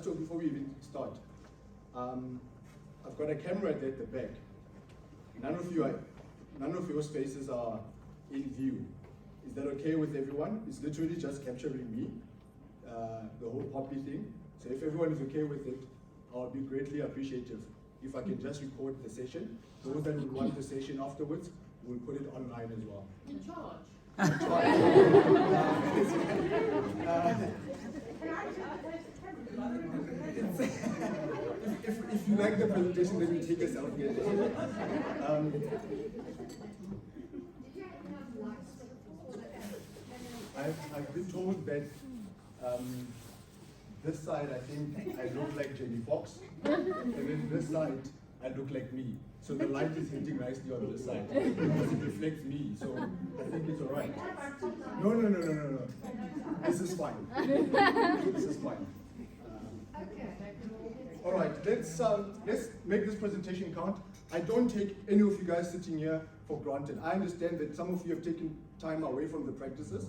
just before we even start, I've got a camera at the back. None of your faces are in view. Is that okay with everyone? It's literally just capturing me, the whole poppy thing. So if everyone is okay with it, I'll be greatly appreciative if I can just record the session. Those that would want the session afterwards, we'll put it online as well. In charge. If you like the presentation, then you take a selfie. I've been told that this side, I think I look like Jamie Foxx, and then this side, I look like me. So the light is hitting nicely on this side because it reflects me. So I think it's all right. No. This is fine. This is fine. All right, let's make this presentation count. I don't take any of you guys sitting here for granted. I understand that some of you have taken time away from the practices.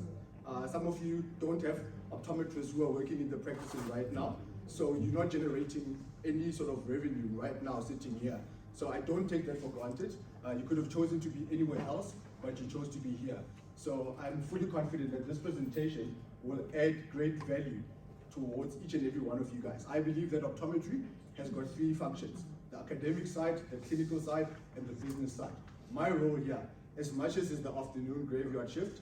Some of you don't have optometrists who are working in the practices right now. So you're not generating any sort of revenue right now sitting here. So I don't take that for granted. You could have chosen to be anywhere else, but you chose to be here. So I'm fully confident that this presentation will add great value towards each and every one of you guys. I believe that optometry has got three functions: the academic side, the clinical side, and the business side. My role here, as much as is the afternoon graveyard shift,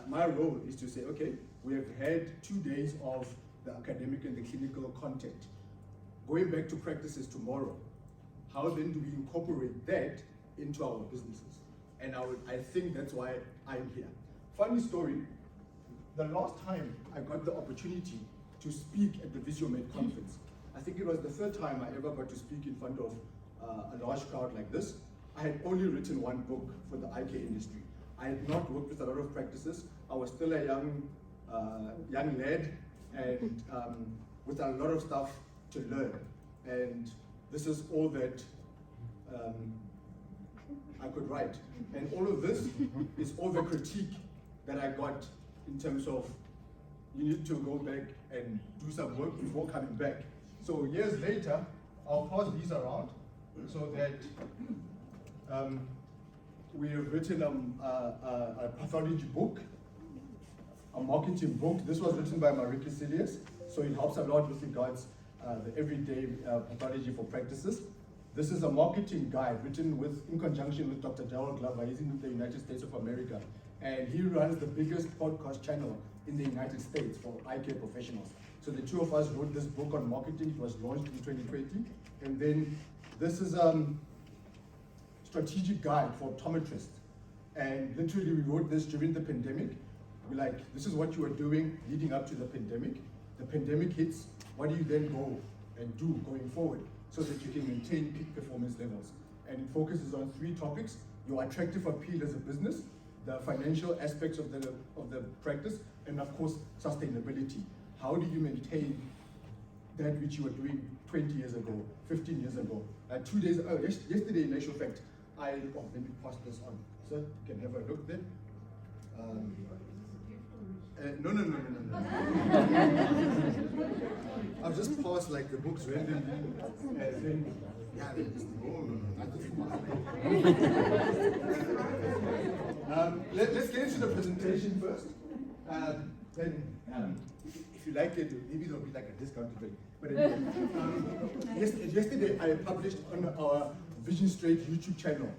my role is to say, okay, we have had 2 days of the academic and the clinical content. Going back to practices tomorrow, how then do we incorporate that into our businesses? And I think that's why I'm here. Funny story, the last time I got the opportunity to speak at the Visiomed conference, I think it was the third time I ever got to speak in front of a large crowd like this. I had only written one book for the eye care industry. I had not worked with a lot of practices. I was still a young lad and with a lot of stuff to learn. And this is all that I could write. And all of this is all the critique that I got in terms of you need to go back and do some work before coming back. So years later, I'll pass these around so that we have written a pathology book, a marketing book. This was written by Marika Silius, so it helps a lot with regards the everyday pathology for practices. This is a marketing guide written in conjunction with Dr. Gerald Glover. He's in the United States of America, and he runs the biggest podcast channel in the United States for eye care professionals. So the two of us wrote this book on marketing. It was launched in 2020, and then this is strategic guide for optometrists. And literally we wrote this during the pandemic. We're like, this is what you are doing leading up to the pandemic. The pandemic hits, what do you then go and do going forward so that you can maintain peak performance levels? And it focuses on 3 topics: your attractive appeal as a business, the financial aspects of the practice, and of course, sustainability. How do you maintain that which you were doing 20 years ago, 15 years ago? 2 days, yesterday in actual fact, let me pass this on. So you can have a look there. No. I've just passed like the books randomly, and then, let's get into the presentation first. Then, if you like it, maybe there'll be like a discounted rate. But anyway, yesterday I published on our Vision Straight YouTube channel.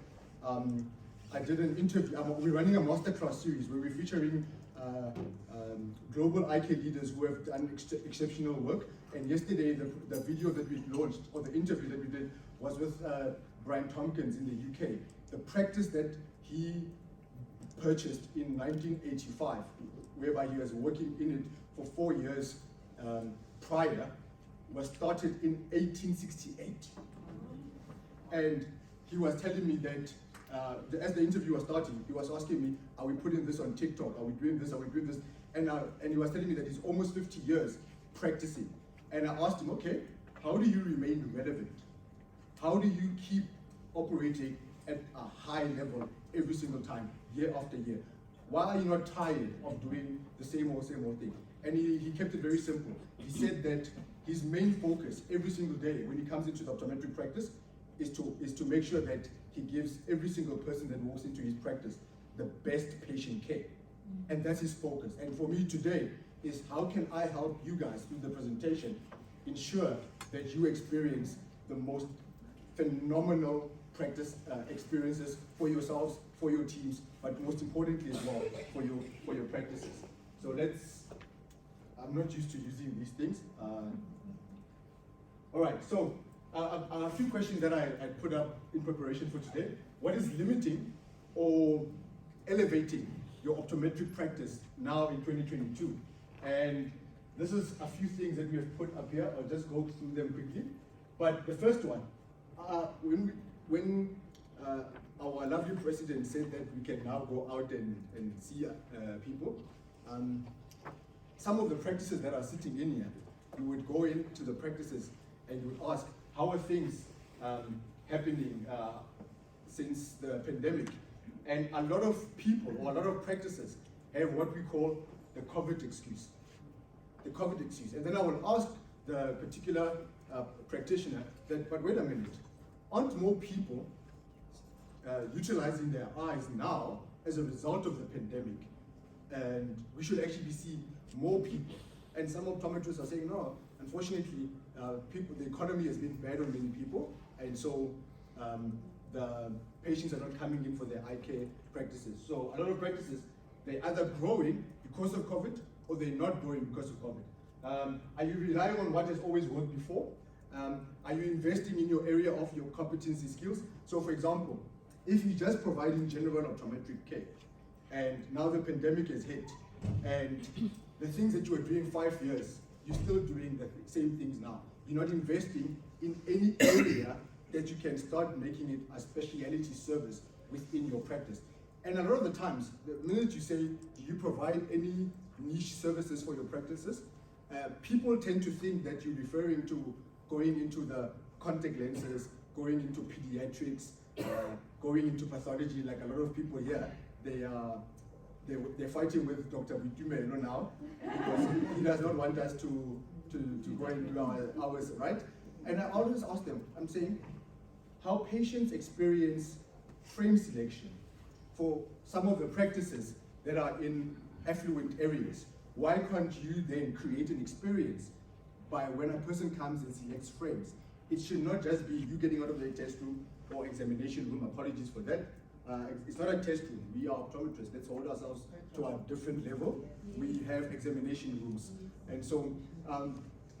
I did an interview. We're running a masterclass series where we're featuring global eye care leaders who have done exceptional work. And yesterday, the video that we launched, or the interview that we did, was with Brian Tompkins in the UK. The practice that he purchased in 1985, whereby he was working in it for 4 years prior, was started in 1868. And he was telling me that as the interview was starting, he was asking me, are we putting this on TikTok? Are we doing this? Are we doing this? And he was telling me that he's almost 50 years practicing. And I asked him, okay, how do you remain relevant? How do you keep operating at a high level every single time, year after year? Why are you not tired of doing the same old thing? And he kept it very simple. He said that his main focus every single day when he comes into the optometric practice is to make sure that he gives every single person that walks into his practice the best patient care. And that's his focus. And for me today is how can I help you guys through the presentation ensure that you experience the most phenomenal practice experiences for yourselves, for your teams, but most importantly as well for your practices. So I'm not used to using these things. All right, so a few questions that I put up in preparation for today. What is limiting or elevating your optometric practice now in 2022? And this is a few things that we have put up here. I'll just go through them quickly. But the first one, when our lovely president said that we can now go out and see people, some of the practices that are sitting in here, you would go into the practices and you would ask, how are things happening since the pandemic? And a lot of people, or a lot of practices, have what we call the COVID excuse. The COVID excuse. And then I will ask the particular practitioner that, but wait a minute, aren't more people utilizing their eyes now as a result of the pandemic? And we should actually be seeing more people. And some optometrists are saying, no, unfortunately, the economy has been bad on many people, and so the patients are not coming in for their eye care practices. So a lot of practices, they're either growing because of COVID, or they're not growing because of COVID. Are you relying on what has always worked before? Are you investing in your area of your competency skills? So for example, if you're just providing general optometric care, and now the pandemic has hit, and the things that you were doing 5 years, you're still doing the same things now. You're not investing in any area that you can start making it a specialty service within your practice. And a lot of the times, the minute you say, do you provide any niche services for your practices, people tend to think that you're referring to going into the contact lenses, going into pediatrics, going into pathology. Like a lot of people here, they're fighting with Dr. Visiomed now because he does not want us to go and do our hours, right? And I always ask them, I'm saying, how patients experience frame selection for some of the practices that are in affluent areas. Why can't you then create an experience by when a person comes and selects frames? It should not just be you getting out of the test room or examination room. Apologies for that. It's not a test room. We are optometrists. Let's hold ourselves to a different level. We have examination rooms. And so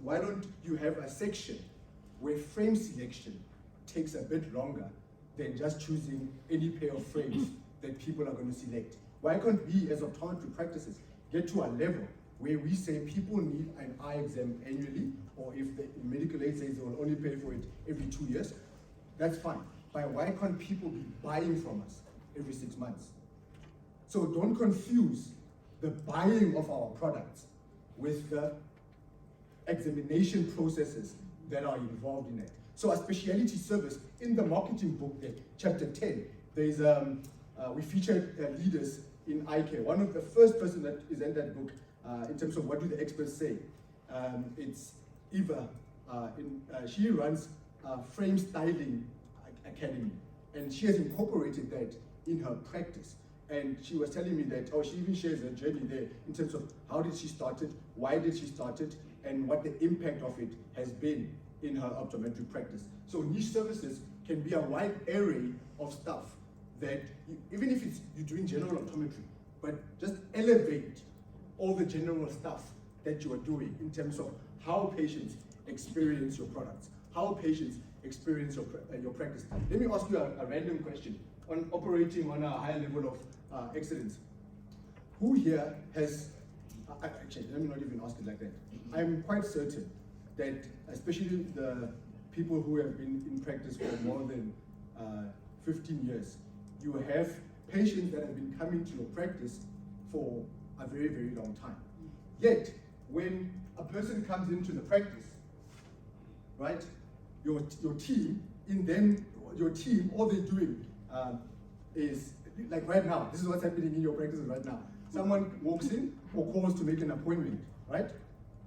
why don't you have a section where frame selection takes a bit longer than just choosing any pair of frames that people are going to select? Why can't we as optometry practices get to a level where we say people need an eye exam annually, or if the medical aid says they will only pay for it every 2 years, that's fine. But why can't people be buying from us every 6 months? So don't confuse the buying of our products with the examination processes that are involved in it. So a specialty service, in the marketing book there, chapter 10, there's we featured leaders in eye care. One of the first person that is in that book, in terms of what do the experts say, it's Eva. She runs Frame Styling Academy, and she has incorporated that in her practice. And she was telling me that, she even shares her journey there in terms of how did she start it, why did she start it, and what the impact of it has been in her optometric practice. So niche services can be a wide array of stuff that, even if you're doing general optometry, but just elevate all the general stuff that you are doing in terms of how patients experience your products, how patients experience your practice. Let me ask you a random question on operating on a higher level of excellence. Who here has, actually, let me not even ask it like that. I'm quite certain that, especially the people who have been in practice for more than 15 years, you have patients that have been coming to your practice for a very, very long time. Yet, when a person comes into the practice, right, your team, all they're doing is, like right now, this is what's happening in your practices right now. Someone walks in or calls to make an appointment, right?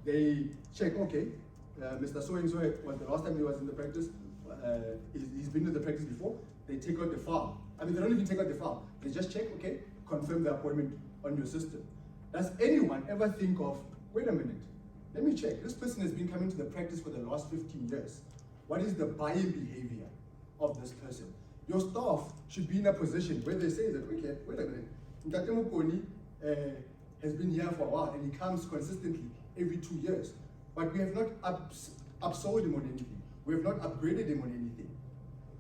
They check, okay, Mr. So-and-so was the last time he was in the practice, he's been in the practice before, they take out the file. I mean, they don't even take out the file. They just check, okay, confirm the appointment on your system. Does anyone ever think of, wait a minute, let me check, this person has been coming to the practice for the last 15 years. What is the buying behavior of this person? Your staff should be in a position where they say that, okay, wait a minute, Ntate Mokoni has been here for a while and he comes consistently every 2 years. But we have not upsold him on anything. We have not upgraded him on anything.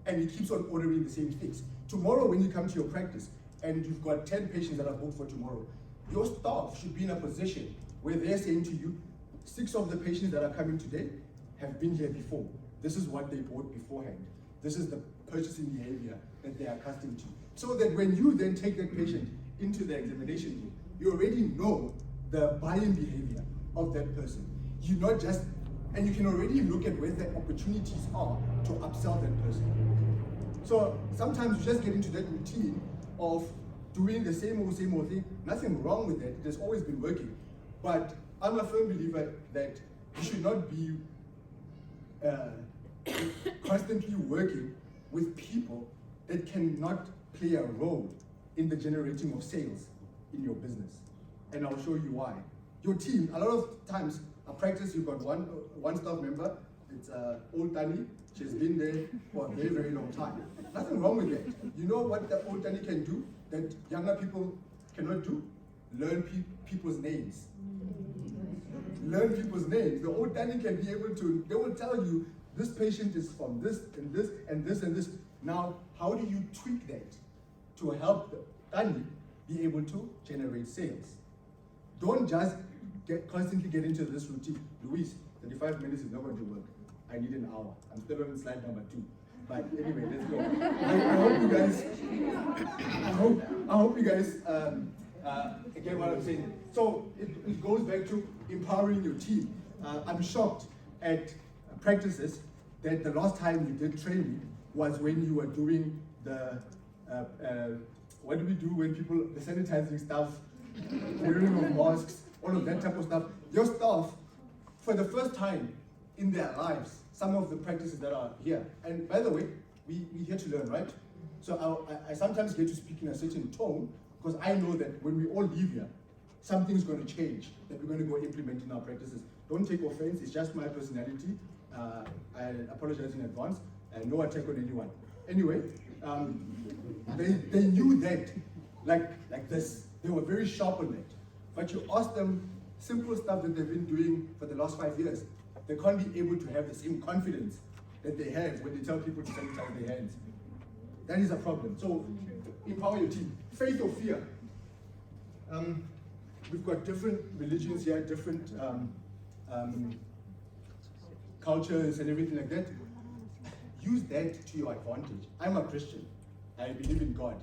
And he keeps on ordering the same things. Tomorrow when you come to your practice and you've got 10 patients that are booked for tomorrow, your staff should be in a position where they're saying to you, 6 of the patients that are coming today have been here before. This is what they bought beforehand. This is the purchasing behavior that they are accustomed to. So that when you then take that patient into the examination room, you already know the buying behavior of that person. You not just, and you can already look at where the opportunities are to upsell that person. So sometimes you just get into that routine of doing the same old thing. Nothing wrong with that. It has always been working. But I'm a firm believer that you should not be constantly working with people that cannot play a role in the generating of sales in your business. And I'll show you why. Your team, a lot of times, a practice, you've got one staff member, it's old Tani, she's been there for a very, very long time. Nothing wrong with that. You know what the old Tani can do that younger people cannot do? Learn people's names. Learn people's names. The old Tani can be able to, they will tell you, this patient is from this and this and this and this. Now, how do you tweak that to help the Tani be able to generate sales? Don't just constantly get into this routine. Luis, 35 minutes is not going to work. I need an hour. I'm still on slide number 2. But anyway, let's go. I hope you guys, I hope you guys get what I'm saying. So it goes back to empowering your team. I'm shocked at practices that the last time you did training was when you were doing the, what do we do when people, the sanitizing stuff, wearing of masks, all of that type of stuff. Your staff, for the first time in their lives, some of the practices that are here, and by the way, we're here to learn, right? So I sometimes get to speak in a certain tone, because I know that when we all leave here, something's going to change that we're going to go implement in our practices. Don't take offense, it's just my personality. I apologize in advance, and no attack on anyone. Anyway, they knew that, like this. They were very sharp on that. But you ask them simple stuff that they've been doing for the last 5 years, they can't be able to have the same confidence that they have when they tell people to sanitize their hands. That is a problem. So empower your team. Faith or fear. We've got different religions here, different cultures and everything like that. Use that to your advantage. I'm a Christian. I believe in God.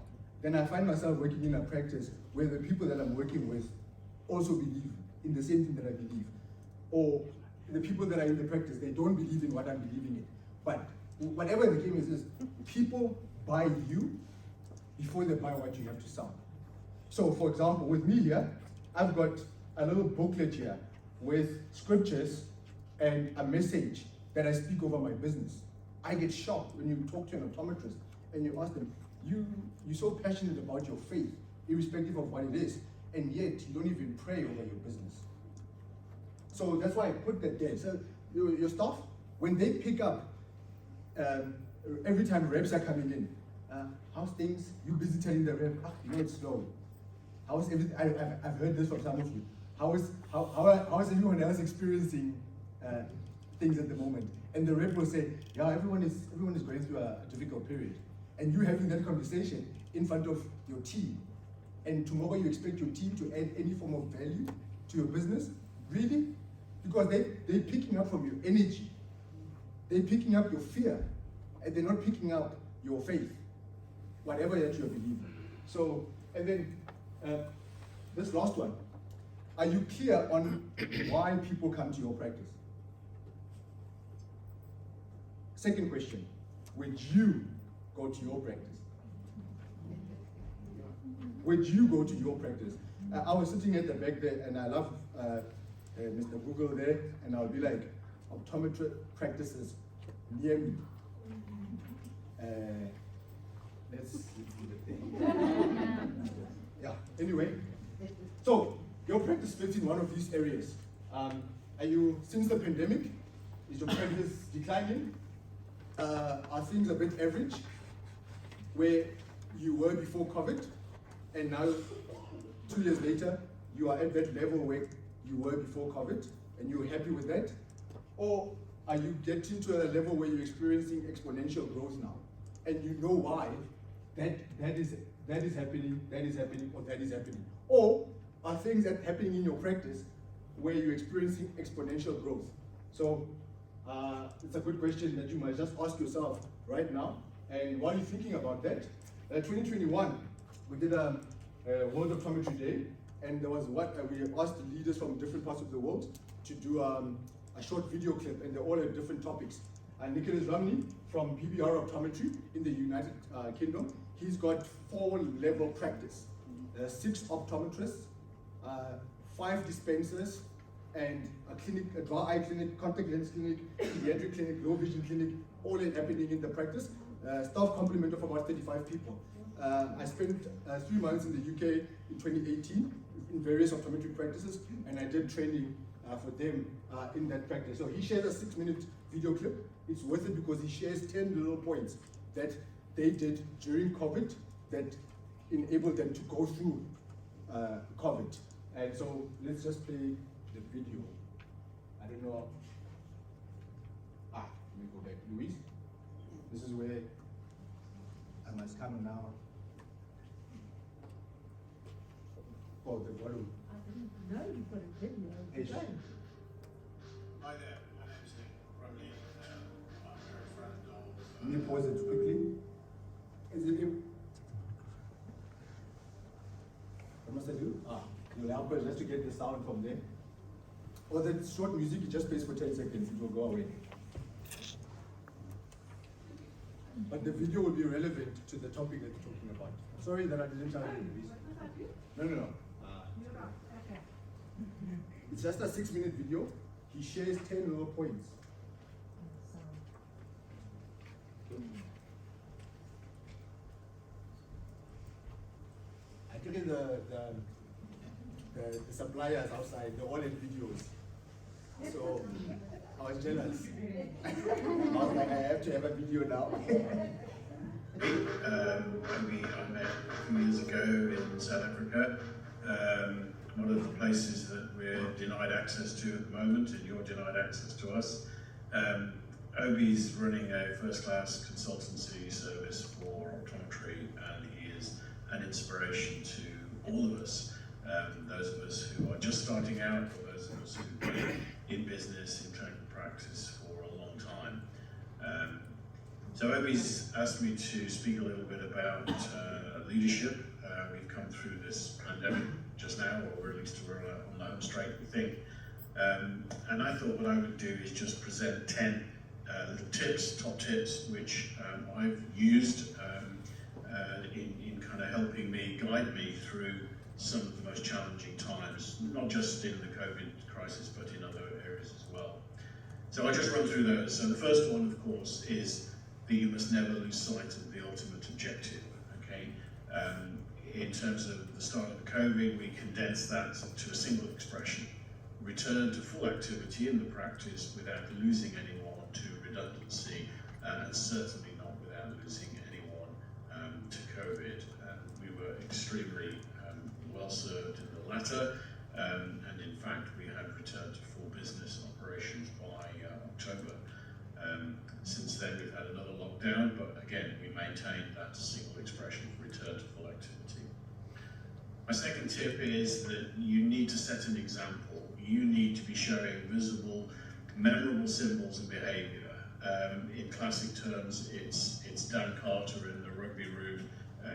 Then I find myself working in a practice where the people that I'm working with also believe in the same thing that I believe. Or the people that are in the practice, they don't believe in what I'm believing in. But whatever the game is people buy you before they buy what you have to sell. So for example, with me here, I've got a little booklet here with scriptures and a message that I speak over my business. I get shocked when you talk to an optometrist and you ask them, you're so passionate about your faith, irrespective of what it is, and yet you don't even pray over your business. So that's why I put that there. So your staff, when they pick up, every time reps are coming in, how's things? You busy telling the rep, it's slow. How's everything? I've heard this from some of you. How is everyone else experiencing things at the moment? And the rep will say, yeah, everyone is going through a difficult period. And you having that conversation in front of your team. And tomorrow you expect your team to add any form of value to your business? Really? Because they're picking up from your energy. They're picking up your fear. And they're not picking up your faith. Whatever that you believe. So, and then this last one. Are you clear on why people come to your practice? Second question. Would you go to your practice? Would you go to your practice? I was sitting at the back there and I love Mr. Google there, and I'll be like, optometric practices near me. Let's leave it there. Yeah, anyway. So, your practice fits in one of these areas. Since the pandemic, is your practice declining? Are things a bit average, where you were before COVID, and now 2 years later, you are at that level where you were before COVID, and you're happy with that? Or are you getting to a level where you're experiencing exponential growth now, and you know why that is happening, or that is happening? Or are things happening in your practice where you're experiencing exponential growth? So it's a good question that you might just ask yourself right now. And while you're thinking about that, 2021, we did a World Optometry Day, and there was we asked leaders from different parts of the world to do a short video clip, and they all had different topics. And Nicholas Romney from PBR Optometry in the United Kingdom, he's got 4-level practice. 6 optometrists, 5 dispensers, and a clinic, a dry eye clinic, contact lens clinic, pediatric clinic, low vision clinic, all happening in the practice. Staff complement of about 35 people. I spent 3 months in the UK in 2018 in various optometric practices, and I did training for them in that practice. So he shares a 6-minute video clip. It's worth it because he shares 10 little points that they did during COVID that enabled them to go through COVID. And so let's just play the video. I don't know. Let me go back. Luis, this is where I must come now. Oh, the volume. I didn't know you put a video of the phone. Hi there, my name's Nick Romney. I'm a very friend of. Let me pause it quickly. Is it him? What must I do? You'll help us just to get the sound from there. Or that short music, it just plays for 10 seconds, it will go away. But the video will be relevant to the topic that you're talking about. Sorry that I didn't tell you. No. It's just a 6-minute video. He shares 10 little points. I think the suppliers outside, they all had videos. So I was jealous. I was like, I have to have a video now. Maybe I met a few years ago in South Africa. One of the places that we're denied access to at the moment, and you're denied access to us. Obi's running a first-class consultancy service for optometry, and he is an inspiration to all of us. Those of us who are just starting out, or those of us who've been in business, in clinical practice for a long time. So Obi's asked me to speak a little bit about leadership. We've come through this pandemic just now, or at least we're on the home straight, we think. And I thought what I would do is just present 10 little tips, top tips, which I've used in kind of helping me, guide me through some of the most challenging times, not just in the COVID crisis, but in other areas as well. So I'll just run through those. So the first one, of course, is that you must never lose sight of the ultimate objective, okay? In terms of the start of COVID, we condensed that to a single expression: return to full activity in the practice without losing anyone to redundancy, and certainly not without losing anyone to COVID. And we were extremely well served in the latter, and in fact we had returned to full business operations by October. Since then we've had another lockdown, but again we maintained that single expression of return to full activity. My second tip is that you need to set an example. You need to be showing visible, memorable symbols and behaviour. In classic terms, it's Dan Carter in the rugby room,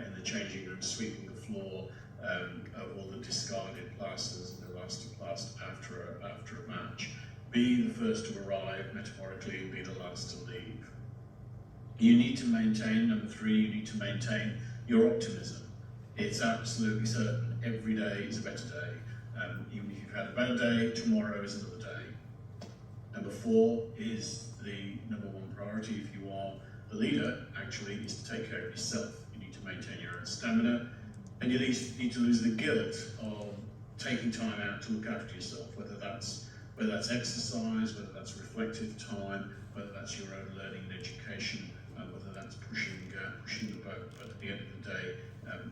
in the changing room, sweeping the floor of all the discarded plasters and elastoplast after a match. Be the first to arrive, metaphorically, and be the last to leave. You need to maintain, number 3, you need to maintain your optimism. It's absolutely certain every day is a better day. Even if you've had a bad day, tomorrow is another day. Number 4 is the number 1 priority if you are the leader, actually, is to take care of yourself. You need to maintain your own stamina, and you need to lose the guilt of taking time out to look after yourself, whether that's exercise, whether that's reflective time, whether that's your own learning and education, whether that's pushing the boat. But at the end of the day,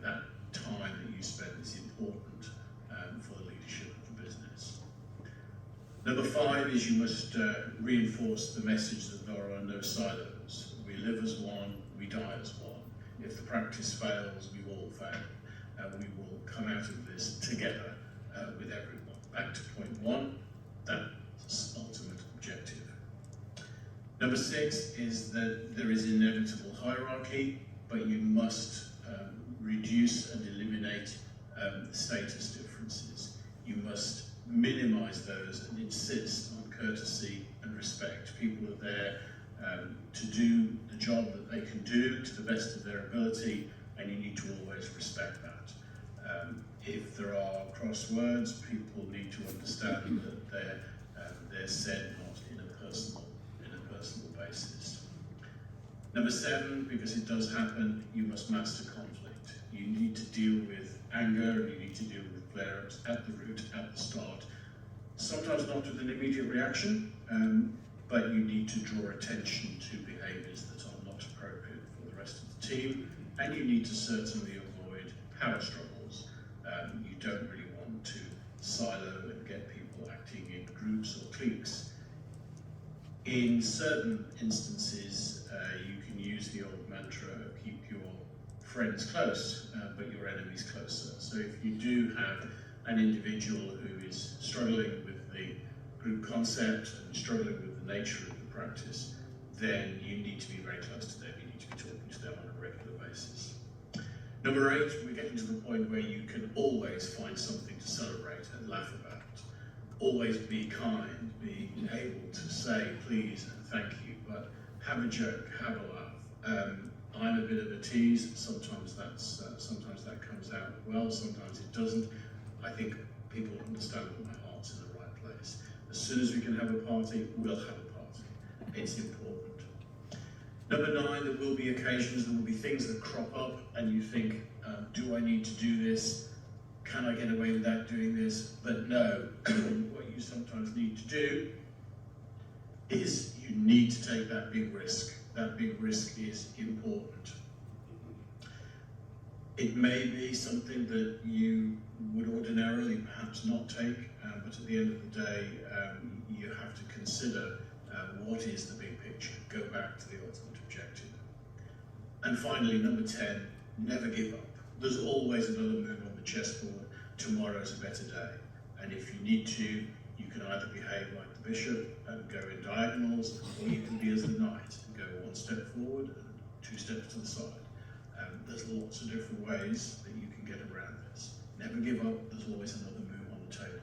that time that you spend is important for the leadership of the business. Number 5 is you must reinforce the message that there are no silos. We live as one, we die as one. If the practice fails, we all fail. We will come out of this together with everyone. Back to point 1, that's ultimate objective. Number 6 is that there is inevitable hierarchy, but you must reduce and eliminate status differences. You must minimize those and insist on courtesy and respect. People are there to do the job that they can do to the best of their ability, and you need to always respect that. If there are crosswords, people need to understand that they're said not in a personal basis. Number 7, because it does happen, you must master conflict. You need to deal with anger, and you need to deal with flare-ups at the root, at the start. Sometimes not with an immediate reaction, but you need to draw attention to behaviours that are not appropriate for the rest of the team, and you need to certainly avoid power struggles. You don't really want to silo and get people acting in groups or cliques. In certain instances, you can use the old mantra of keep your friends close, but your enemies closer. So if you do have an individual who is struggling with the group concept and struggling with the nature of the practice, then you need to be very close to them. You need to be talking to them on a regular basis. Number 8, we're getting to the point where you can always find something to celebrate and laugh about. Always be kind, be able to say please and thank you, but have a joke, have a laugh. I'm a bit of a tease. Sometimes that comes out well, sometimes it doesn't. I think people understand that my heart's in the right place. As soon as we can have a party, we'll have a party. It's important. Number 9, there will be occasions, there will be things that crop up and you think, do I need to do this? Can I get away without doing this? But no, what you sometimes need to do is you need to take that big risk. That big risk is important. It may be something that you would ordinarily perhaps not take, but at the end of the day, you have to consider what is the big picture. Go back to the ultimate objective. And finally, number 10, never give up. There's always another move on the chessboard. Tomorrow's a better day. And if you need to, you can either behave like the bishop and go in diagonals, or you can be as the knight and go 1 step forward and 2 steps to the side. There's lots of different ways that you can get around this. Never give up, there's always another move on the table.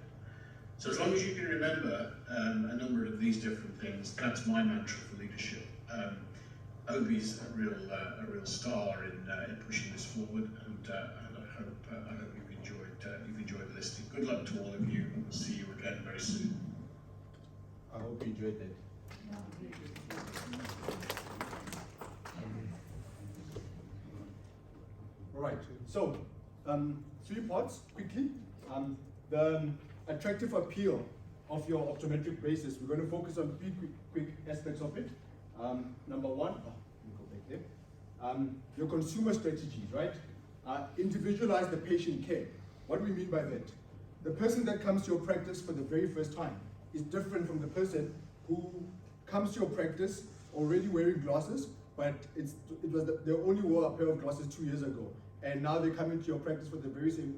So as long as you can remember a number of these different things, that's my mantra for leadership. Obi's a real star in pushing this forward, and I hope you've enjoyed listening. Good luck to all of you, and we'll see you again very soon. I hope you enjoyed that. All right, so 3 parts quickly. The attractive appeal of your optometric braces. We're going to focus on 3 quick aspects of it. Number 1, let me go back there. Your consumer strategies, right? Individualize the patient care. What do we mean by that? The person that comes to your practice for the very first time is different from the person who comes to your practice already wearing glasses, but they only wore a pair of glasses 2 years ago, and now they come into your practice for the very same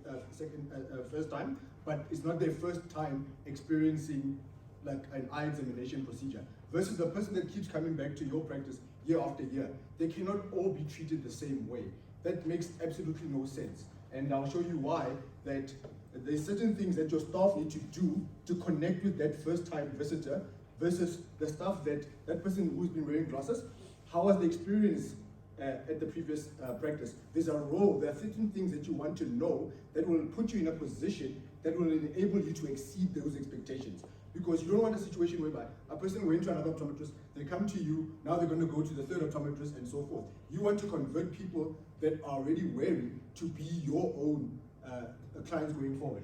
first time, but it's not their first time experiencing like an eye examination procedure. Versus the person that keeps coming back to your practice year after year. They cannot all be treated the same way. That makes absolutely no sense. And I'll show you why, that there's certain things that your staff need to do to connect with that first-time visitor versus the stuff that person who's been wearing glasses. How was the experience at the previous practice? There are certain things that you want to know that will put you in a position that will enable you to exceed those expectations. Because you don't want a situation whereby a person went to another optometrist, they come to you, now they're going to go to the third optometrist and so forth. You want to convert people that are already wearing to be your own clients going forward.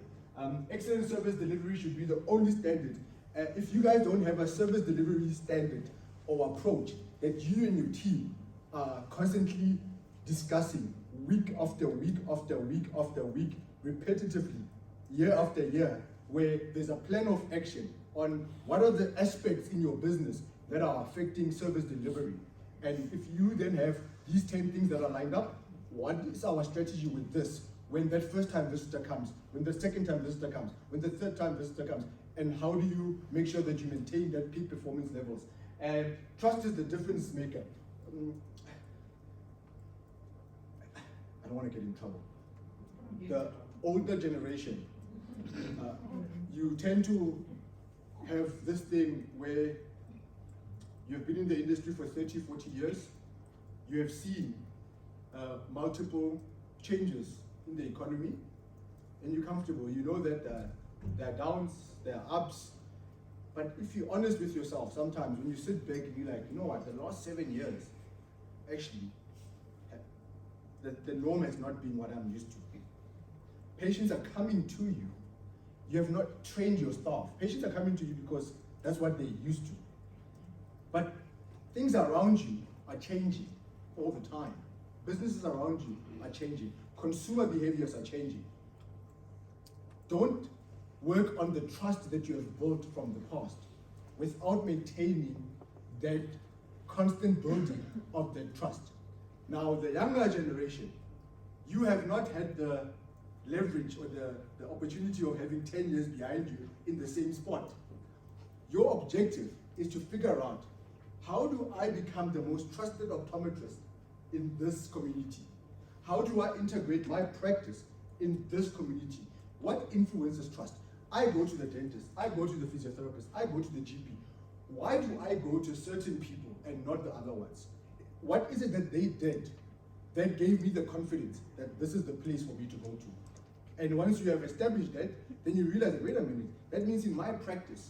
Excellent service delivery should be the only standard. If you guys don't have a service delivery standard or approach that you and your team are constantly discussing week after week after week after week, repetitively, year after year, where there's a plan of action on what are the aspects in your business that are affecting service delivery. And if you then have these 10 things that are lined up, what is our strategy with this? When that first time visitor comes, when the second time visitor comes, when the third time visitor comes, and how do you make sure that you maintain that peak performance levels? And trust is the difference maker. I don't want to get in trouble. The older generation, you tend to have this thing where you've been in the industry for 30, 40 years, you have seen multiple changes in the economy, and you're comfortable. You know that there are downs, there are ups, but if you're honest with yourself, sometimes when you sit back and you're like, you know what, the last 7 years, actually, the norm has not been what I'm used to. Patients are coming to you. You have not trained your staff. Patients are coming to you because that's what they're used to. But things around you are changing all the time. Businesses around you are changing. Consumer behaviors are changing. Don't work on the trust that you have built from the past without maintaining that constant building of that trust. Now, the younger generation, you have not had the leverage or the opportunity of having 10 years behind you in the same spot. Your objective is to figure out, how do I become the most trusted optometrist in this community? How do I integrate my practice in this community? What influences trust? I go to the dentist, I go to the physiotherapist, I go to the GP. Why do I go to certain people and not the other ones? What is it that they did that gave me the confidence that this is the place for me to go to? And once you have established that, then you realize, wait a minute, that means in my practice,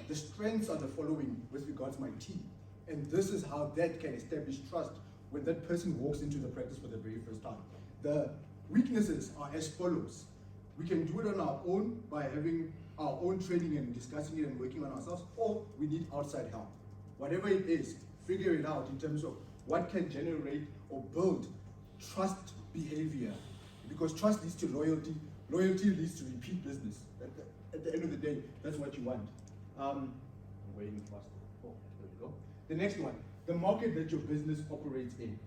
the strengths are the following with regards to my team. And this is how that can establish trust when that person walks into the practice for the very first time. The weaknesses are as follows. We can do it on our own by having our own training and discussing it and working on ourselves, or we need outside help. Whatever it is, figure it out in terms of what can generate or build trust behavior. Because trust leads to loyalty, loyalty leads to repeat business. At the end of the day, that's what you want. I'm waiting fast. Oh, there we go. The next one, the market that your business operates in.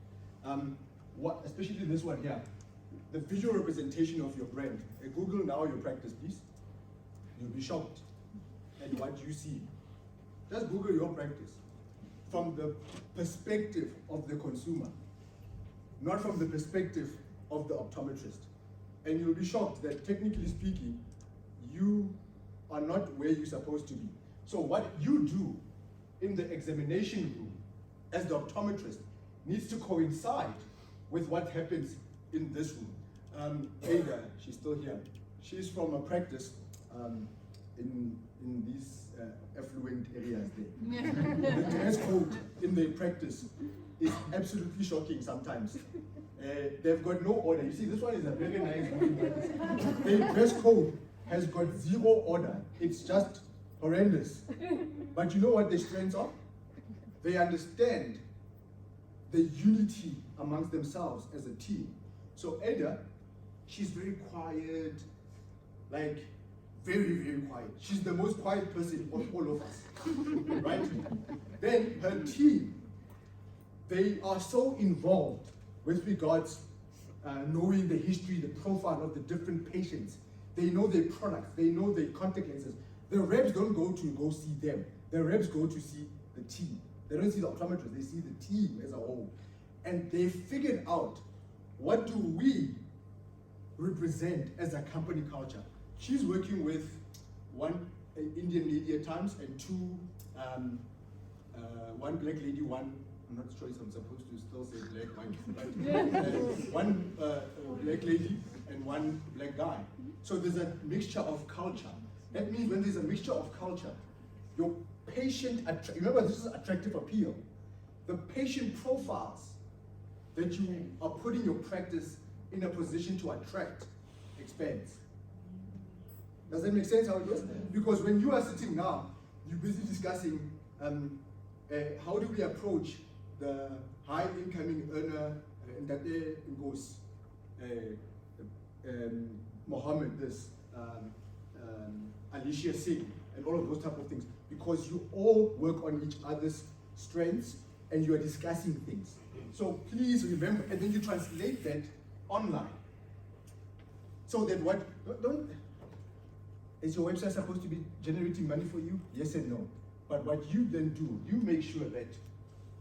Especially this one here, the visual representation of your brand. Google now your practice, please. You'll be shocked at what you see. Just Google your practice from the perspective of the consumer, not from the perspective of the optometrist. And you'll be shocked that, technically speaking, you are not where you're supposed to be. So what you do in the examination room as the optometrist needs to coincide with what happens in this room. Ada, she's still here. She's from a practice in these affluent areas there. The dress code in the practice is absolutely shocking sometimes. They've got no order. You see, this one is a very nice looking practice. The dress code has got zero order. It's just horrendous. But you know what their strengths are? They understand the unity amongst themselves as a team. So Ada, she's very quiet, like very, very quiet. She's the most quiet person of all of us, right? Then her team, they are so involved with regards knowing the history, the profile of the different patients. They know their products, they know their contact lenses. The reps don't go to go see them. The reps go to see the team. They don't see the optometrist, they see the team as a whole. And they figured out, what do we represent as a company culture? She's working with one Indian lady at times and two, one black lady, one, I'm not sure if I'm supposed to still say black, white, right? One black lady and one black guy. So there's a mixture of culture. That means when there's a mixture of culture, your patient, remember this is attractive appeal. The patient profiles that you are putting your practice in a position to attract expands. Does that make sense how it goes? Because when you are sitting now, you're busy discussing how do we approach the high incoming earner that goes Mohammed, this Alicia Singh, and all of those type of things, because you all work on each other's strengths and you are discussing things. So please remember, and then you translate that online. So that is your website supposed to be generating money for you? Yes and no. But what you then do, you make sure that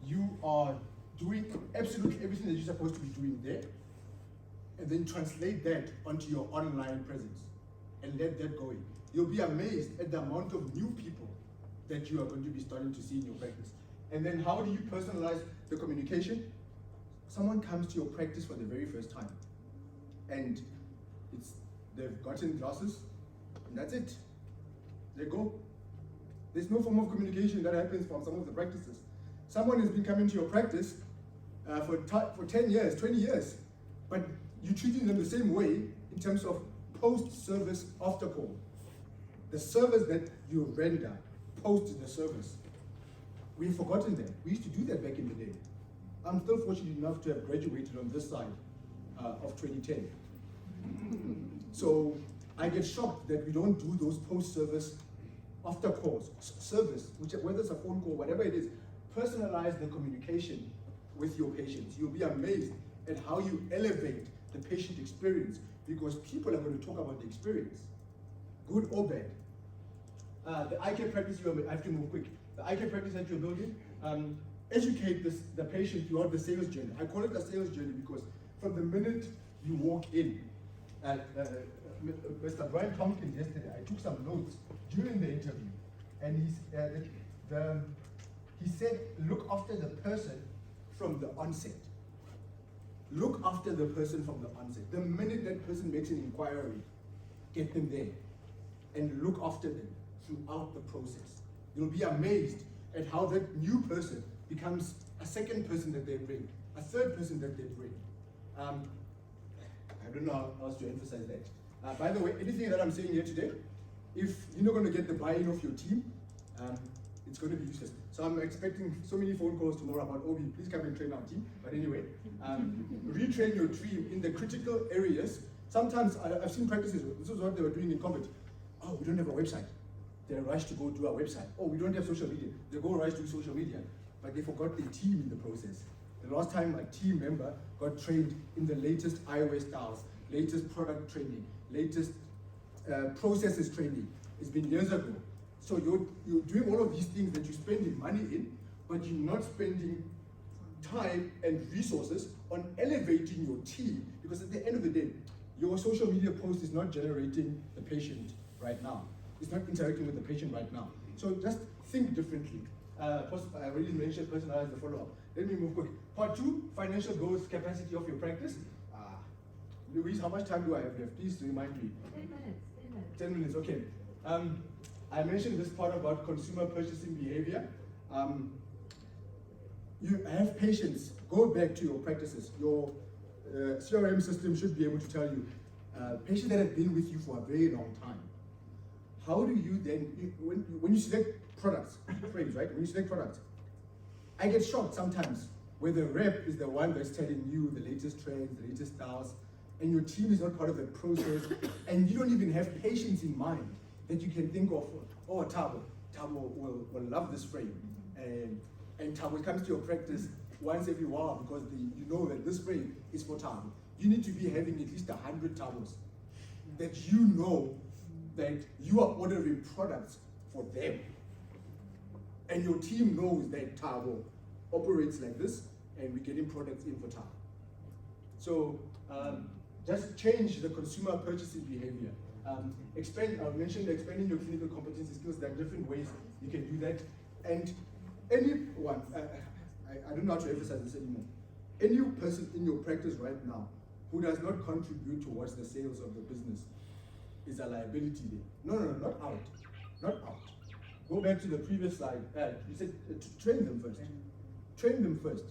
you are doing absolutely everything that you're supposed to be doing there, and then translate that onto your online presence and let that go in. You'll be amazed at the amount of new people that you are going to be starting to see in your practice. And then how do you personalize the communication? Someone comes to your practice for the very first time, and they've gotten glasses, and that's it. They go. There's no form of communication that happens from some of the practices. Someone has been coming to your practice for 10 years, 20 years, but you're treating them the same way in terms of post-service after call. The service that you render post the service. We've forgotten that. We used to do that back in the day. I'm still fortunate enough to have graduated on this side of 2010. So I get shocked that we don't do those post-service after calls, service, whether it's a phone call, whatever it is. Personalize the communication with your patients. You'll be amazed at how you elevate the patient experience, because people are going to talk about the experience, good or bad. The eye care practice, I have to move quick. The eye care practice that you're building, educate the patient throughout the sales journey. I call it a sales journey because from the minute you walk in, Mr. Brian Tompkins yesterday, I took some notes during the interview, and he said, look after the person from the onset. Look after the person from the onset. The minute that person makes an inquiry, get them there and look after them throughout the process. You'll be amazed at how that new person becomes a second person that they bring, a third person that they bring. I don't know how else to emphasize that. By the way, anything that I'm saying here today, if you're not going to get the buy-in of your team, it's going to be useless. So I'm expecting so many phone calls tomorrow about, Obi, please come and train our team. But anyway, retrain your team in the critical areas. Sometimes I've seen practices, this is what they were doing in COVID. Oh, we don't have a website. They rush to go do our website. Oh, we don't have social media. They go rush to do social media. But they forgot their team in the process. The last time a team member got trained in the latest iOS styles, latest product training, latest processes training, it's been years ago. So you're doing all of these things that you're spending money in, but you're not spending time and resources on elevating your team, because at the end of the day, your social media post is not generating the patient right now. It's not interacting with the patient right now. So just think differently. I already mentioned personalize the follow-up. Let me move quick. Part 2, financial goals, capacity of your practice. Louise, how much time do I have left? Please remind me. 10 minutes. 10 minutes, okay. I mentioned this part about consumer purchasing behavior. You have patients, go back to your practices. Your CRM system should be able to tell you, patients that have been with you for a very long time. How do you then, when you select products, frames, right? When you select products, I get shocked sometimes where the rep is the one that's telling you the latest trends, the latest styles, and your team is not part of the process, and you don't even have patients in mind that you can think of, oh, Tabo will love this frame. And Tabo comes to your practice once every while because you know that this frame is for Tabo. You need to be having at least 100 Tabos that you know that you are ordering products for them. And your team knows that Tabo operates like this, and we're getting products in for Tabo. So just change the consumer purchasing behavior. I mentioned expanding your clinical competency skills. There are different ways you can do that. And anyone, I don't know how to emphasize this anymore. Any person in your practice right now who does not contribute towards the sales of the business is a liability there. No, not out. Not out. go back to the previous slide. You said train them first. Train them first.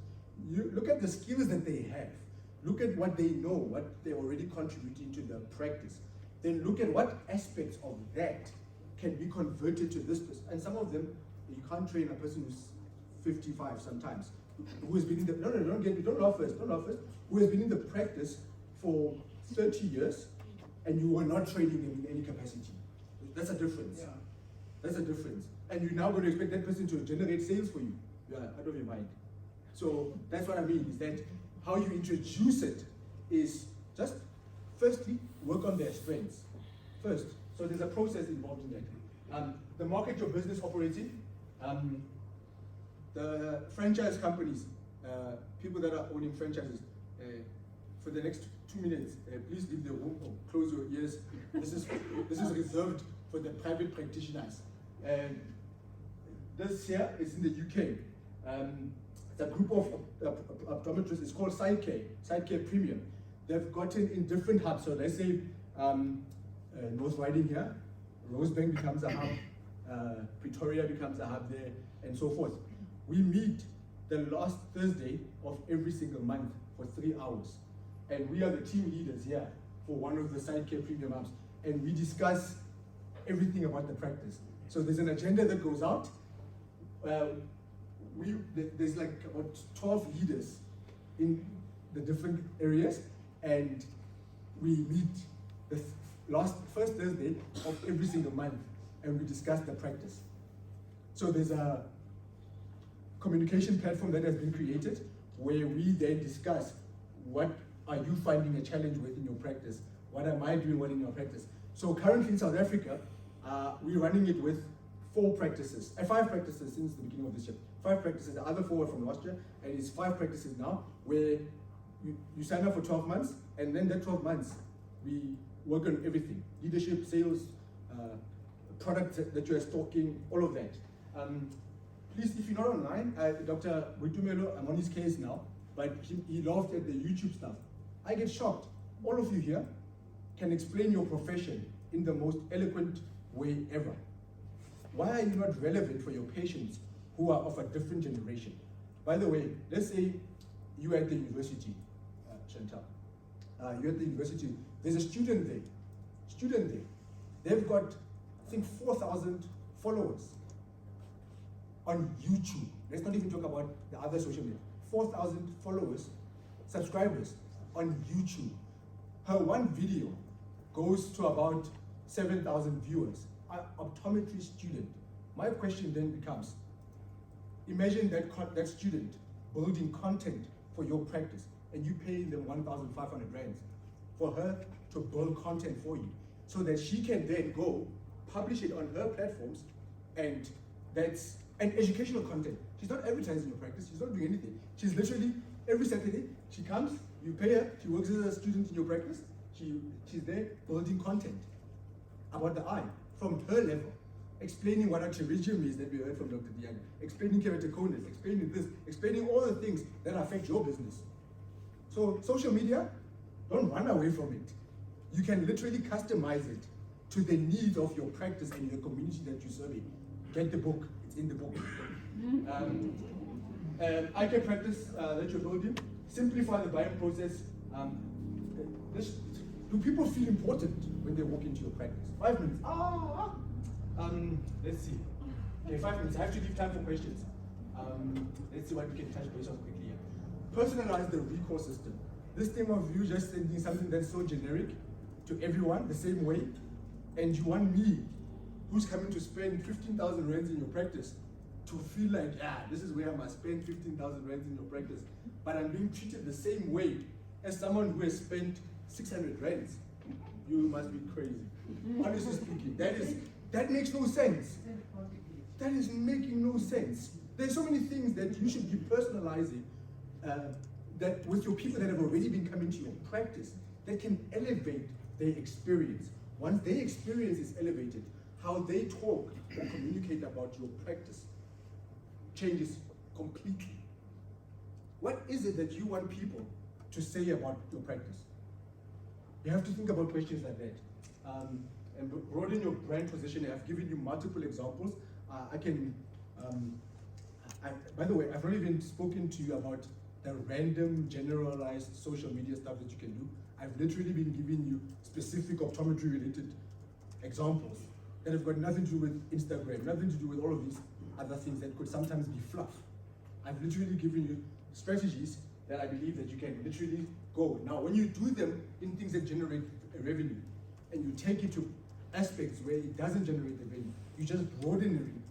You look at the skills that they have. Look at what they know, what they're already contributing to the practice. Then look at what aspects of that can be converted to this person. And some of them, you can't train a person who's 55 sometimes, who has been in the, don't laugh first, who has been in the practice for 30 years, and you are not training them in any capacity. That's a difference. Yeah. That's a difference. And you're now going to expect that person to generate sales for you. Yeah, out of your mind. So that's what I mean, is that how you introduce it is just, firstly, work on their strengths. First. So there's a process involved in that. The market your business operates in, the franchise companies, people that are owning franchises, for the next 2 minutes, please leave the room or close your ears. This is reserved for the private practitioners. And this here is in the UK. The group of optometrists is called Sidecare Premium. They've gotten in different hubs. So let's say North Riding here, Rosebank becomes a hub, Pretoria becomes a hub there, and so forth. We meet the last Thursday of every single month for 3 hours. And we are the team leaders here for one of the Sidecare Premium hubs. And we discuss everything about the practice. So there's an agenda that goes out. There's like about 12 leaders in the different areas, and we meet the first Thursday of every single month, and we discuss the practice. So there's a communication platform that has been created where we then discuss what are you finding a challenge with in your practice, what am I doing well in your practice. So currently in South Africa, we're running it with 5 practices since the beginning of this year. 5 practices, the other 4 were from last year, and it's 5 practices now where you sign up for 12 months, and then that 12 months, we work on everything. Leadership, sales, products that you're stocking, all of that. Please, if you're not online, Dr. Buitumelo, I'm on his case now, but he laughed at the YouTube stuff. I get shocked. All of you here can explain your profession in the most eloquent way ever. Why are you not relevant for your patients who are of a different generation? By the way, let's say you're at the university, Chantal. You're at the university. There's a student there. They've got, I think, 4,000 followers on YouTube. Let's not even talk about the other social media. 4,000 followers, subscribers on YouTube. Her one video goes to about 7,000 viewers. An optometry student. My question then becomes, imagine that student building content for your practice, and you pay them 1,500 rands for her to build content for you, so that she can then go publish it on her platforms, and that's an educational content. She's not advertising your practice, she's not doing anything. She's literally, every Saturday, she comes, you pay her, she works as a student in your practice, she's there building content about the eye from her level, explaining what a pterygium is that we heard from Dr. Diana, explaining keratoconus, explaining this, explaining all the things that affect your business. So social media, don't run away from it. You can literally customize it to the needs of your practice and the community that you serve. Get the book, it's in the book. Eye care practice that you're building, simplify the buying process. Do people feel important when they walk into your practice? 5 minutes. Let's see. Okay, 5 minutes. I have to leave time for questions. Let's see what we can touch base on quickly here. Personalize the recall system. This thing of you just sending something that's so generic to everyone the same way, and you want me, who's coming to spend 15,000 rands in your practice, to feel like, this is where I must spend 15,000 rands in your practice, but I'm being treated the same way as someone who has spent 600 rands. You must be crazy. Honestly speaking, that makes no sense. That is making no sense. There's so many things that you should be personalizing that with your people that have already been coming to your practice that can elevate their experience. Once their experience is elevated, how they talk or communicate about your practice changes completely. What is it that you want people to say about your practice? You have to think about questions like that. And broaden your brand positioning. I've given you multiple examples. I can, by the way, I've not even spoken to you about the random generalized social media stuff that you can do. I've literally been giving you specific optometry related examples that have got nothing to do with Instagram, nothing to do with all of these other things that could sometimes be fluff. I've literally given you strategies that I believe that you can literally go. Now, when you do them in things that generate a revenue, and you take it to aspects where it doesn't generate the revenue, you're just broadening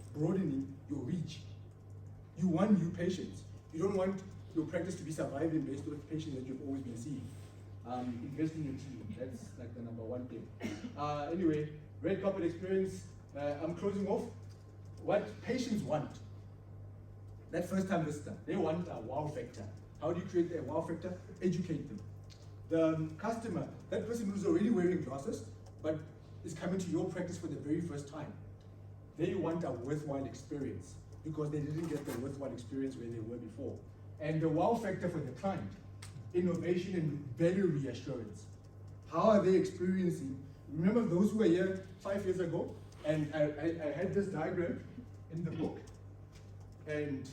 your reach. You want new patients. You don't want your practice to be surviving based on patients that you've always been seeing. Invest in your team. That's like the number one thing. Anyway, red carpet experience. I'm closing off. What patients want. That first time visitor, they want a wow factor. How do you create a wow factor? Educate them. The customer, that person who's already wearing glasses, but is coming to your practice for the very first time, they want a worthwhile experience because they didn't get the worthwhile experience where they were before. And the wow factor for the client, innovation and value reassurance. How are they experiencing? Remember those who were here 5 years ago? And I had this diagram in the book, and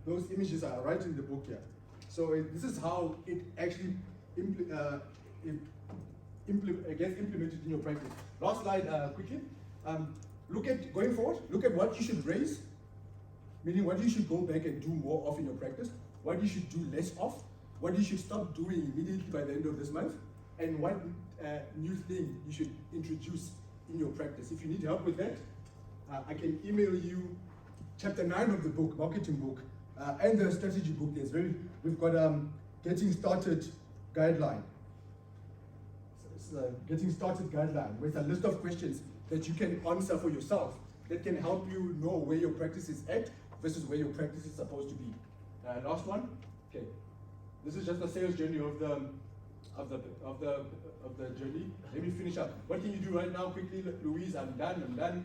those images are right in the book here. So this is how it actually gets implemented in your practice. Last slide, quickly. Look at, going forward, look at what you should raise, meaning what you should go back and do more of in your practice, what you should do less of, what you should stop doing immediately by the end of this month, and what new thing you should introduce in your practice. If you need help with that, I can email you chapter 9 of the book, marketing book, and the strategy book. We've got getting started guideline. It's a getting started guideline with a list of questions that you can answer for yourself that can help you know where your practice is at versus where your practice is supposed to be. Last one. Okay. This is just a sales journey of the journey. Let me finish up. What can you do right now quickly, Louise? I'm done.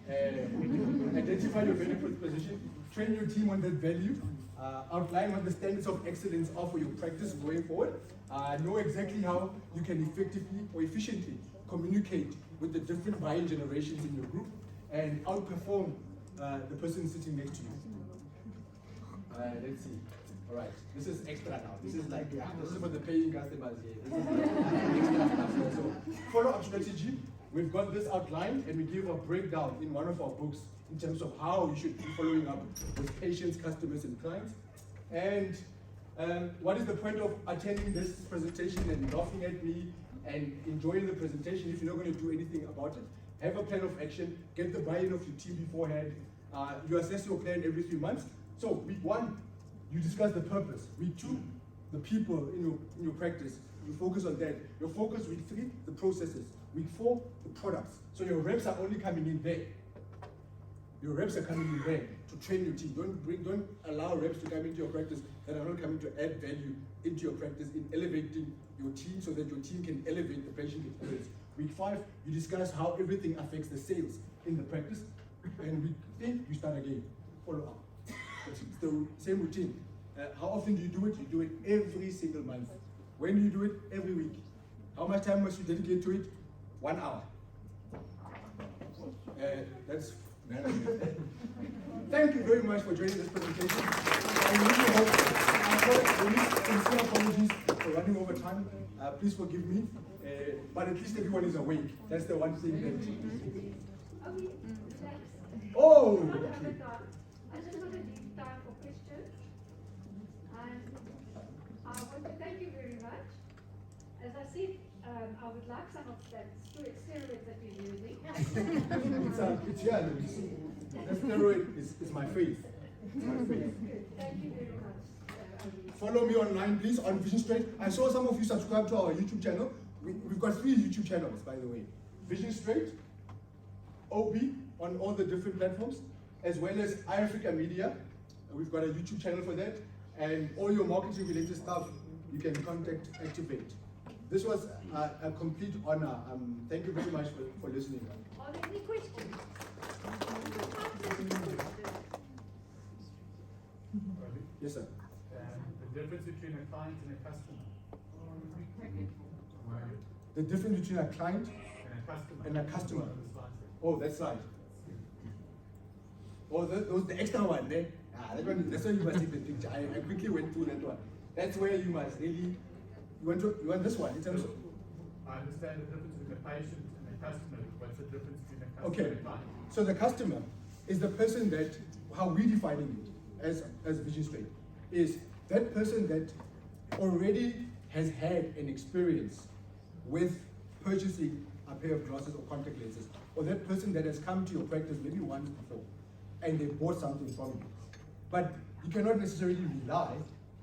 Identify your value proposition, train your team on that value, outline what the standards of excellence are for your practice going forward, know exactly how you can effectively or efficiently communicate with the different buying generations in your group, and outperform the person sitting next to you. Let's see. All right, this is extra now. This is like, this is for the paying customers here. This is extra stuff here. So, follow-up strategy. We've got this outlined, and we give a breakdown in one of our books in terms of how you should be following up with patients, customers, and clients. And what is the point of attending this presentation and laughing at me and enjoying the presentation if you're not going to do anything about it? Have a plan of action, get the buy-in of your team beforehand. You assess your plan every 3 months. So week 1, you discuss the purpose. Week 2, the people in your practice. You focus on that. Your focus week 3, the processes. Week 4, the products. So your reps are only coming in there. Your reps are coming in there to train your team. Don't allow reps to come into your practice that are not coming to add value into your practice in elevating your team so that your team can elevate the patient experience. Week 5, you discuss how everything affects the sales in the practice. And week 10, you start again. Follow up. It's the same routine. How often do you do it? You do it every single month. When do you do it? Every week. How much time must you dedicate to it? 1 hour. That's Thank you very much for joining this presentation. I really hope, sincere apologies for running over time. Please forgive me. But at least everyone is awake. That's the one thing that. Oh! Okay. I just want to leave time for questions. And I want to thank you very much. As I said, I would like some of that steroid that you're using. It's yeah, the steroid is my faith. It's my faith. Thank you very much. Follow me online, please, on Vision Straight. I saw some of you subscribe to our YouTube channel. We've got 3 YouTube channels, by the way. Vision Straight, OB, on all the different platforms, as well as iAfrica Media. We've got a YouTube channel for that. And all your marketing related stuff, you can contact Activate. This was a complete honor. Thank you very much for listening. Are there any questions? Yes, sir. The difference between a client and a customer. The difference between a client And a customer. and a customer. Oh, that's right. or the extra one there. That's why you must take the picture. I quickly went through that one. That's where you must really, you want this one in terms of. I understand the difference between the patient and the customer. What's the difference between the customer Okay, and the client? so the customer is the person that, how we defining it as Vision Straight, is that person that already has had an experience with purchasing a pair of glasses or contact lenses, or that person that has come to your practice maybe once before and they bought something from you. But you cannot necessarily rely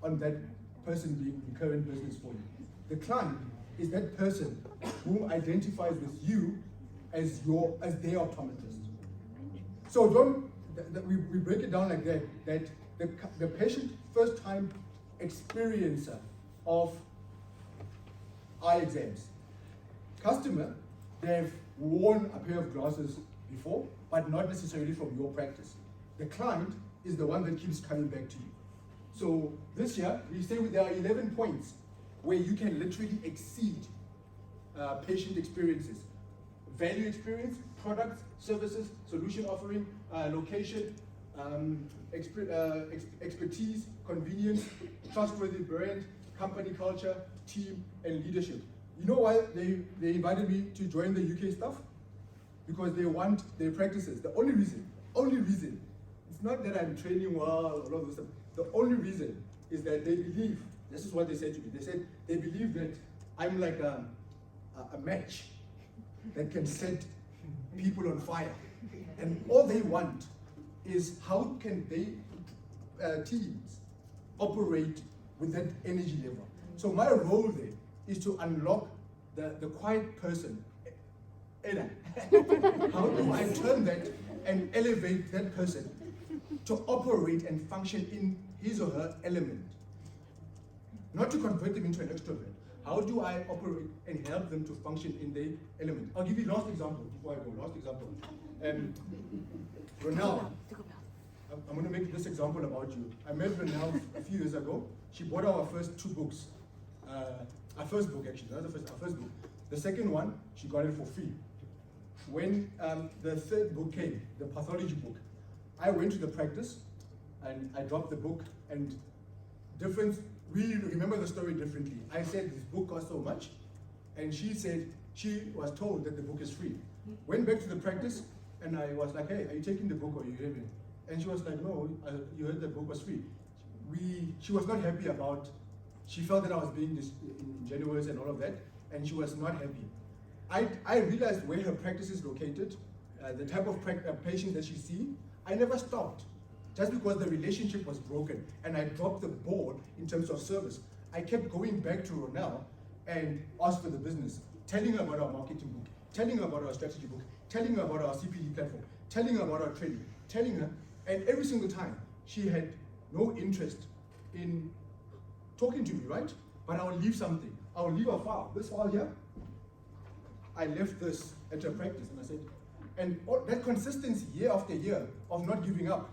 on that person being recurrent business for you. The client is that person who identifies with you as their optometrist. So we break it down like that the patient first time experiencer of eye exams. Customer, they've worn a pair of glasses before, but not necessarily from your practice. The client is the one that keeps coming back to you. So this year, we say there are 11 points where you can literally exceed patient experiences. Value experience, products, services, solution offering, location, expertise, convenience, trustworthy brand, company culture, team, and leadership. You know why they invited me to join the UK stuff? Because they want their practices. The only reason, it's not that I'm training well or all of this stuff. The only reason is that they believe, this is what they said to me, they said they believe that I'm like a match that can set people on fire. And all they want is how can they, teams, operate with that energy level. So my role there is to unlock the quiet person. Ella. How do I turn that and elevate that person to operate and function in his or her element? Not to convert them into an extrovert. How do I operate and help them to function in their element? I'll give you last example before I go. Last example. Ronald, I'm going to make this example about you. I met Ronald a few years ago. She bought our first 2 books. Our first book actually, not our first book. The second one, she got it for free. When the third book came, the pathology book, I went to the practice and I dropped the book, and we remember the story differently. I said this book costs so much, and she said she was told that the book is free. Went back to the practice and I was like, hey, are you taking the book or are you leaving? And she was like, no, you heard the book was free. She was not happy about, she felt that I was being ingenuous and all of that, and she was not happy. I realized where her practice is located, the type of patients that she sees. I never stopped. Just because the relationship was broken and I dropped the ball in terms of service, I kept going back to Ronelle and asked for the business, telling her about our marketing book, telling her about our strategy book, telling her about our CPD platform, telling her about our training, telling her, and every single time she had no interest in talking to me, right? But I would leave something. I would leave a file. This file here, I left this at her practice, and I said, and that consistency year after year of not giving up,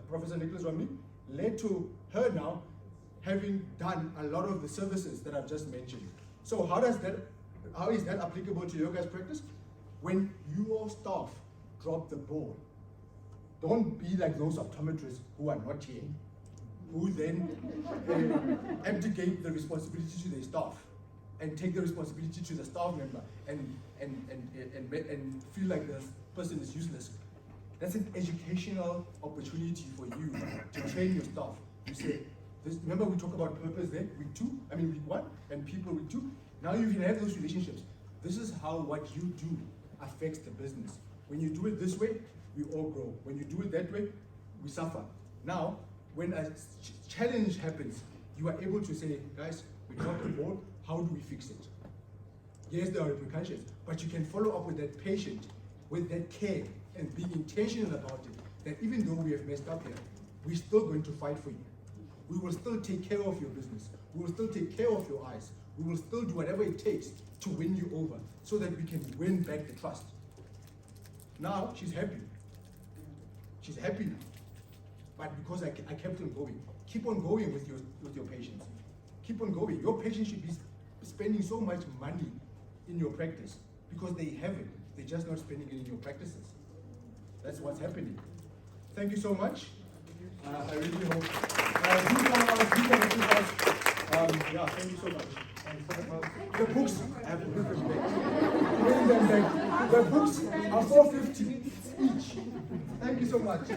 Professor Nicholas Romney, led to her now having done a lot of the services that I've just mentioned. So how is that applicable to your guys' practice? When your staff drop the ball, don't be like those optometrists who are not here, who then abdicate the responsibility to their staff and take the responsibility to the staff member and feel like the person is useless. That's an educational opportunity for you to train your staff. You say, remember we talk about purpose there, week 1, and people week 2. Now you can have those relationships. This is how what you do affects the business. When you do it this way, we all grow. When you do it that way, we suffer. Now, when a challenge happens, you are able to say, guys, we dropped the ball, how do we fix it? Yes, there are repercussions, but you can follow up with that patient with that care and being intentional about it, that even though we have messed up here, we're still going to fight for you. We will still take care of your business. We will still take care of your eyes. We will still do whatever it takes to win you over so that we can win back the trust. Now, she's happy. She's happy now. But because I kept on going. Keep on going with your patients. Keep on going. Your patients should be spending so much money in your practice because they have it. They're just not spending it in your practices. That's what's happening. thank you so much. I really hope. Yeah, thank you so much. The books, I have to put them back. Bring them back. The books are $4.50 each. Thank you so much.